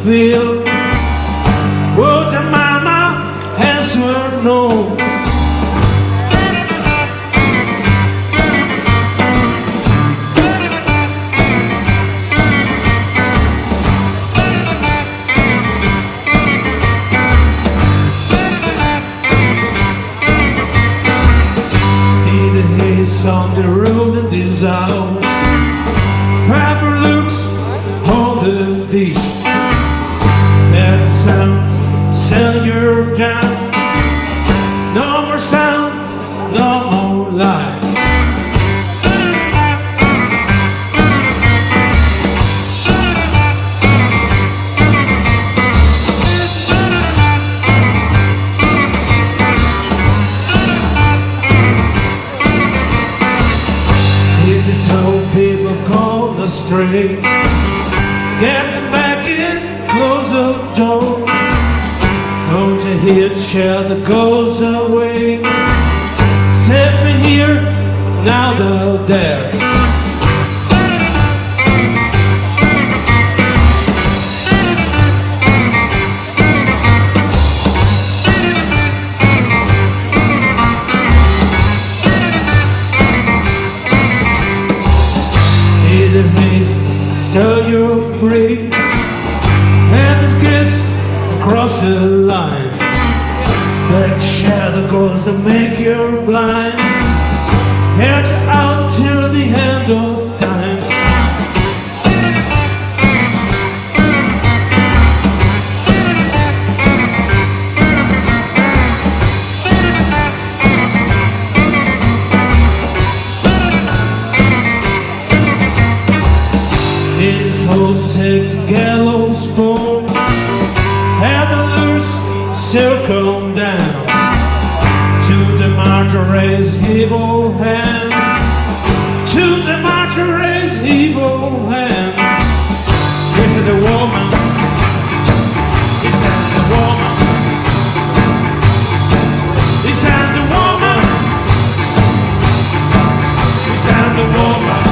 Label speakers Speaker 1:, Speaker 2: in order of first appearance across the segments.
Speaker 1: feel? Would your mama answer no? On the road and dissolve, proper looks on the beach. Let the sound sell your down. No more sound, no more light. Astray. Get them back in, close the door. Don't you hear the shell that goes away? Set me here, now they're there. Tell you free, and this kiss across the line. That shadow goes to make you blind. Head out till the end of time. Six gallows pole, had the loose circle down to the Martorei's evil hand, to the Martorei's evil hand. This is the woman, this is the woman, this is the woman, this is the woman.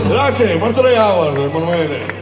Speaker 2: Grazie, Martorei Hour, Emanuele.